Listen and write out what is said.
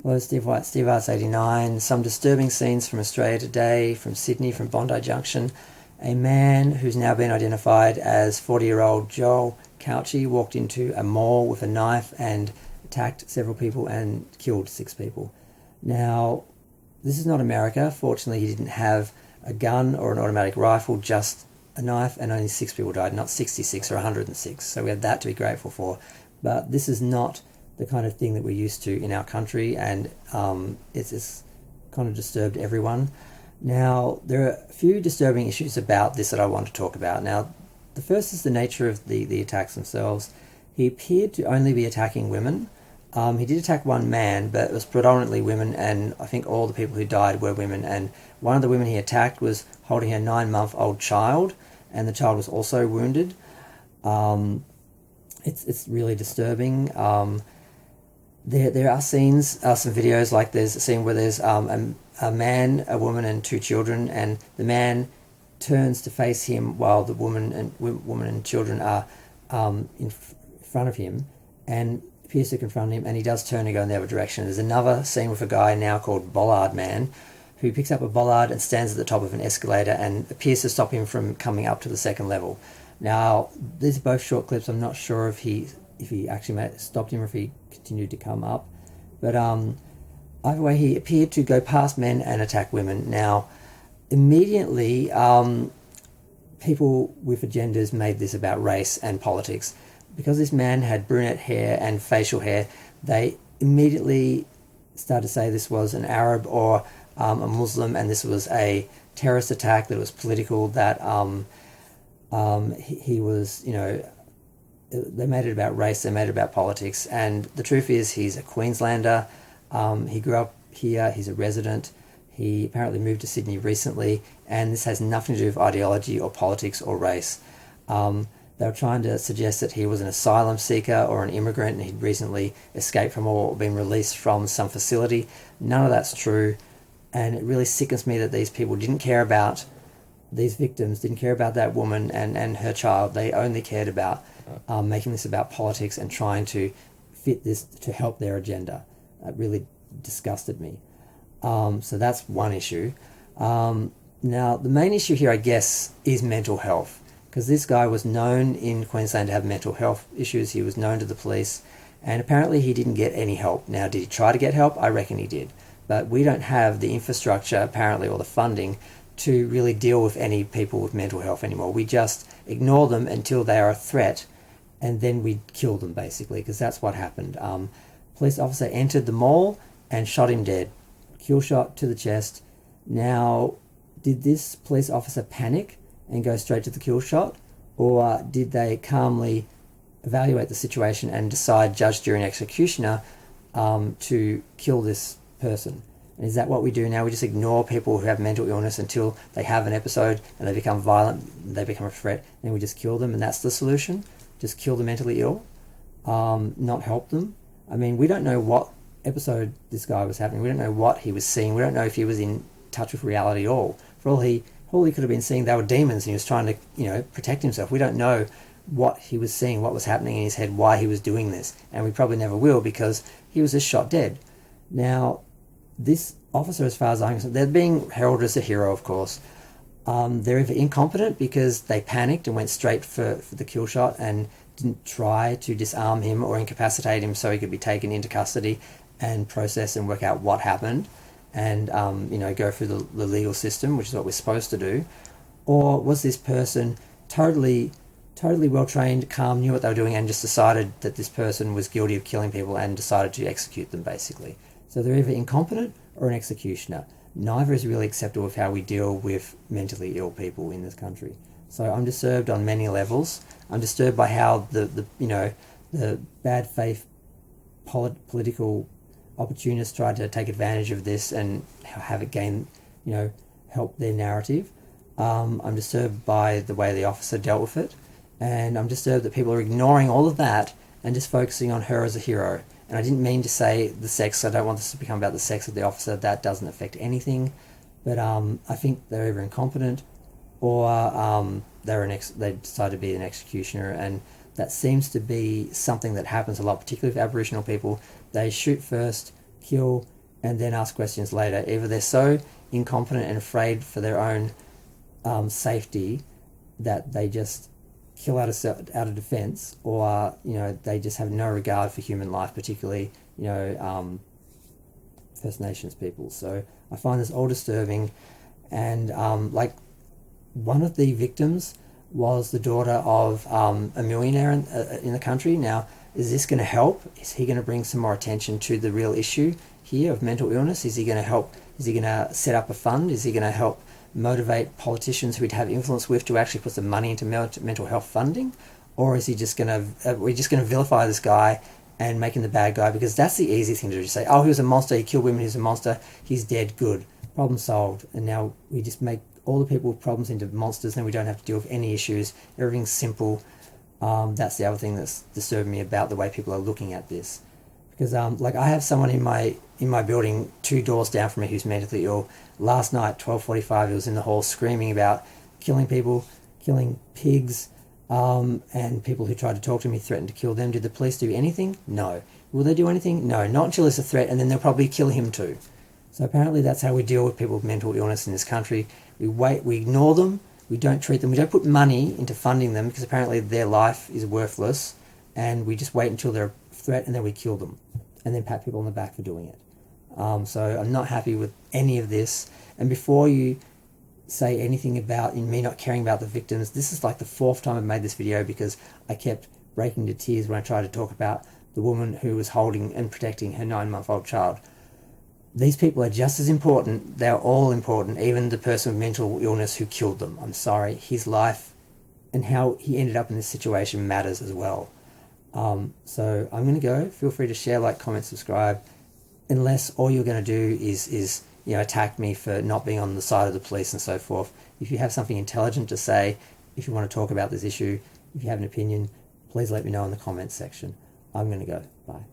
Hello, Steve White, Steve Arts 89. Some disturbing scenes from Australia today, from Sydney, from Bondi Junction. A man who's now been identified as 40-year-old Joel Couchy walked into a mall with a knife and attacked several people and killed 6 people. Now, this is not America. Fortunately, he didn't have a gun or an automatic rifle, just a knife, and only 6 people died, not 66 or 106. So we have that to be grateful for. But this is not the kind of thing that we're used to in our country, and it's kind of disturbed everyone. Now, there are a few disturbing issues about this that I want to talk about. Now, the first is the nature of the attacks themselves. He appeared to only be attacking women. He did attack one man, but it was predominantly women, and I think all the people who died were women. And one of the women he attacked was holding a 9-month-old child, and the child was also wounded. It's really disturbing. There are scenes, some videos, like there's a scene where there's a man, a woman, and 2 children, and the man turns to face him while the woman and children are in front of him, and appears to confront him, and he does turn and go in the other direction. There's another scene with a guy now called Bollard Man, who picks up a bollard and stands at the top of an escalator and appears to stop him from coming up to the 2nd level. Now, these are both short clips. I'm not sure if he actually stopped him or if he continued to come up. But either way, he appeared to go past men and attack women. Now, immediately, people with agendas made this about race and politics. Because this man had brunette hair and facial hair, they immediately started to say this was an Arab or a Muslim, and this was a terrorist attack, that it was political, that he was, they made it about race, they made it about politics. And the truth is, he's a Queenslander. He grew up here, he's a resident. He apparently moved to Sydney recently, and this has nothing to do with ideology or politics or race. They were trying to suggest that he was an asylum seeker or an immigrant, and he'd recently escaped from or been released from some facility. None of that's true, and it really sickens me that these people didn't care about these victims, didn't care about that woman and her child. They only cared about making this about politics and trying to fit this to help their agenda. It really disgusted me. So that's one issue. Now, the main issue here, I guess, is mental health, because this guy was known in Queensland to have mental health issues. He was known to the police, and apparently he didn't get any help. Now, did he try to get help? I reckon he did. But we don't have the infrastructure, apparently, or the funding to really deal with any people with mental health anymore. We just ignore them until they are a threat, and then we kill them, basically, because that's what happened. Police officer entered the mall and shot him dead. Kill shot to the chest. Now, did this police officer panic and go straight to the kill shot, or did they calmly evaluate the situation and decide, judge, jury, and executioner, to kill this person? And is that what we do now? We just ignore people who have mental illness until they have an episode and they become violent, they become a threat, and we just kill them, and that's the solution? Just kill the mentally ill, not help them? I mean, we don't know what episode this guy was having. We don't know what he was seeing. We don't know if he was in touch with reality at all. For all he could have been seeing, they were demons, and he was trying to, protect himself. We don't know what he was seeing, what was happening in his head, why he was doing this, and we probably never will, because he was just shot dead. Now, this officer, as far as I'm concerned, they're being heralded as a hero, of course. They're either incompetent because they panicked and went straight for the kill shot and didn't try to disarm him or incapacitate him so he could be taken into custody and process and work out what happened, and go through the legal system, which is what we're supposed to do. Or was this person totally well trained, calm, knew what they were doing, and just decided that this person was guilty of killing people and decided to execute them, basically? So they're either incompetent or an executioner. Neither is really acceptable with how we deal with mentally ill people in this country. So I'm disturbed on many levels. I'm disturbed by how the bad faith political opportunists tried to take advantage of this and have it gain, help their narrative. I'm disturbed by the way the officer dealt with it, and I'm disturbed that people are ignoring all of that and just focusing on her as a hero. And I didn't mean to say the sex. I don't want this to become about the sex of the officer. That doesn't affect anything. But I think they're either incompetent or they decide to be an executioner, and that seems to be something that happens a lot, particularly with Aboriginal people. They shoot first, kill, and then ask questions later. Either they're so incompetent and afraid for their own safety that they just kill out of defense, or they just have no regard for human life, particularly First Nations people. So I find this all disturbing, and one of the victims was the daughter of a millionaire in the country. Now, is this going to help? Is he going to bring some more attention to the real issue here of mental illness? Is he going to help? Is he going to set up a fund? Is he going to help motivate politicians who he'd have influence with to actually put some money into mental health funding? Or is he just going to, we're just going to vilify this guy and make him the bad guy? Because that's the easy thing to do. Just say, oh, he was a monster, he killed women, he's a monster, he's dead, good. Problem solved. And now we just make all the people with problems into monsters, and then we don't have to deal with any issues. Everything's simple. That's the other thing that's disturbing me about the way people are looking at this. Because I have someone in my building 2 doors down from me who's mentally ill. Last night, 12:45, he was in the hall screaming about killing people, killing pigs, and people who tried to talk to him, he threatened to kill them. Did the police do anything? No. Will they do anything? No. Not until it's a threat, and then they'll probably kill him too. So apparently that's how we deal with people with mental illness in this country. We ignore them, we don't treat them, we don't put money into funding them because apparently their life is worthless, and we just wait until they're a threat and then we kill them and then pat people on the back for doing it. So I'm not happy with any of this. And before you say anything about me not caring about the victims, this is like the 4th time I've made this video because I kept breaking into tears when I tried to talk about the woman who was holding and protecting her 9-month-old child. These people are just as important. They're all important, even the person with mental illness who killed them. I'm sorry. His life and how he ended up in this situation matters as well. So I'm going to go. Feel free to share, like, comment, subscribe. Unless all you're going to do is attack me for not being on the side of the police and so forth. If you have something intelligent to say, if you want to talk about this issue, if you have an opinion, please let me know in the comments section. I'm going to go. Bye.